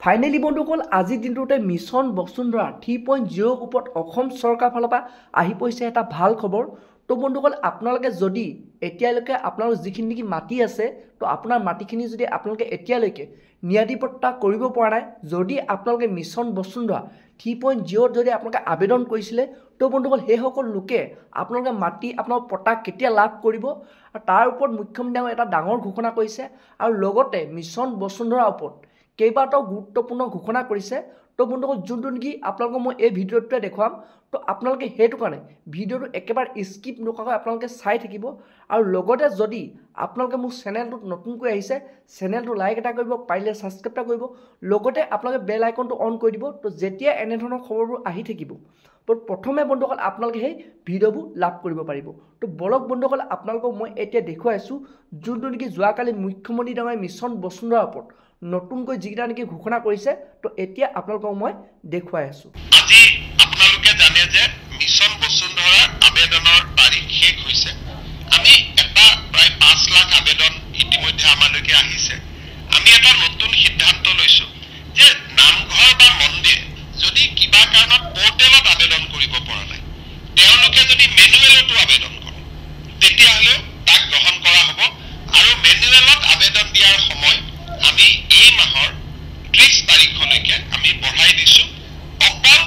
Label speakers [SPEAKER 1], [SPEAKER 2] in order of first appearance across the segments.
[SPEAKER 1] Finally বন্ধুসকল আজিৰ দিনটোতে মিছন বসুন্ধৰা 3.0 ওপৰত অসম চৰকাৰ ফালৰ পৰা আহি পৰিছে এটা ভাল খবৰ। তো বন্ধুসকল আপোনালোকে যদি এতিয়ালৈকে আপোনালোক যিখিনি নেকি মাটি আছে তো আপোনাৰ মাটিখিনি যদি আপোনালোকে এতিয়ালৈকে ন্যায়াধিপত্তা কৰিব পৰা নাই, যদি আপোনালোকে মিছন বসুন্ধৰা 3.0 যদি আপোনালোকে আবেদন কৰিছিলে তো বন্ধুসকল সেই সকল লোকে আপোনালোকে মাটি আপোনালোকৰ পট্টা কেতিয়া লাভ কৰিব আৰু তাৰ ওপৰত মুখ্যমন্ত্ৰীয়ে এটা ডাঙৰ ঘোষণা কৰিছে আৰু লগতে মিছন বসুন্ধৰাৰ ওপৰত কেইবাটাও গুৰুত্বপূৰ্ণ ঘোষণা কৰিছে। তো বন্ধুসকল যোনটো নেকি আপোনালোকক মই এই ভিডিঅ'টোতে দেখুৱাম, তো আপোনালোকে সেইটো কাৰণে ভিডিঅ'টো একেবাৰে স্কিপ নকৰাকৈ আপোনালোকে চাই থাকিব আৰু লগতে যদি আপোনালোকে মোৰ চেনেলটোত নতুনকৈ আহিছে চেনেলটো লাইক এটা কৰিব, পাৰিলে ছাবস্ক্ৰাইব এটা কৰিব, লগতে আপোনালোকে বেল আইকনটো অন কৰি দিব। তো যেতিয়া এনেধৰণৰ খবৰবোৰ আহি থাকিব তো প্ৰথমে বন্ধুসকল আপোনালোকে সেই ভিডিঅ'বোৰ লাভ কৰিব পাৰিব। তো বলক বন্ধুসকল আপোনালোকক মই এতিয়া দেখুৱাইছোঁ যোনটো নেকি যোৱাকালি মুখ্যমন্ত্ৰী ডাঙৰীয়াই মিছন বসুন্ধৰাৰ ওপৰত নতুনকৈ যিকেইটা নেকি ঘোষণা কৰিছে, তো এতিয়া আপোনালোকক মই দেখুৱাই আছোঁ।
[SPEAKER 2] আজি আপোনালোকে জানে যে মিছন বসুন্ধৰাৰ আবেদনৰ তাৰিখ শেষ হৈছে। আমি এটা প্ৰায় 5 লাখ আবেদন ইতিমধ্যে আমালৈকে আহিছে। আমি এটা নতুন সিদ্ধান্ত লৈছোঁ যে নামঘৰ বা মন্দিৰ যদি কিবা কাৰণত পৰ্টেলত আবেদন কৰিব পৰা নাই, তেওঁলোকে যদি মেনুৱেলতো আবেদন কৰে তেতিয়াহ'লেও তাক গ্ৰহণ কৰা হ'ব। আৰু মেনুৱেলত আবেদন দিয়াৰ সময় আমি এই মাহৰ 30 তাৰিখলৈকে আমি বঢ়াই দিছোঁ। অকল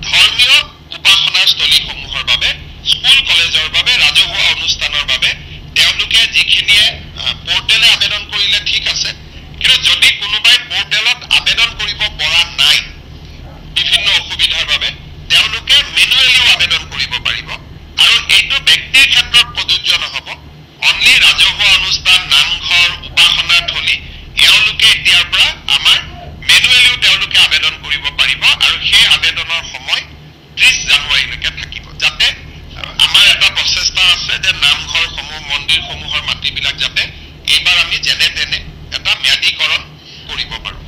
[SPEAKER 2] ধৰ্মীয় উপাসনাস্থলীসমূহৰ বাবে, স্কুল কলেজৰ বাবে, ৰাজহুৱা অনুষ্ঠানৰ বাবে তেওঁলোকে যিখিনিয়ে পৰ্টেলে আবেদন কৰিলে ঠিক আছে, কিন্তু যদি কোনোবাই পৰ্টেলত আবেদন কৰিব পৰা নাই বিভিন্ন অসুবিধাৰ বাবে, তেওঁলোকে মেনুৱেলিও আবেদন কৰিব পাৰিব। আৰু এইটো ব্যক্তিৰ ক্ষেত্ৰত প্ৰযোজ্য নহ'ব, অনলি ৰাজহুৱা অনুষ্ঠান, নামঘৰ, উপাসনাথলী এওঁলোকে এতিয়াৰ পৰা আমাৰ মেনুৱেলিও তেওঁলোকে আবেদন কৰিব পাৰিব। আৰু সেই আবেদনৰ সময় 30 জানুৱাৰীলৈকে থাকিব, যাতে আমাৰ এটা প্ৰচেষ্টা আছে যে নামঘৰসমূহ, মন্দিৰসমূহৰ মাটিবিলাক যাতে এইবাৰ আমি যেনে তেনে এটা ম্যাদীকৰণ কৰিব পাৰোঁ।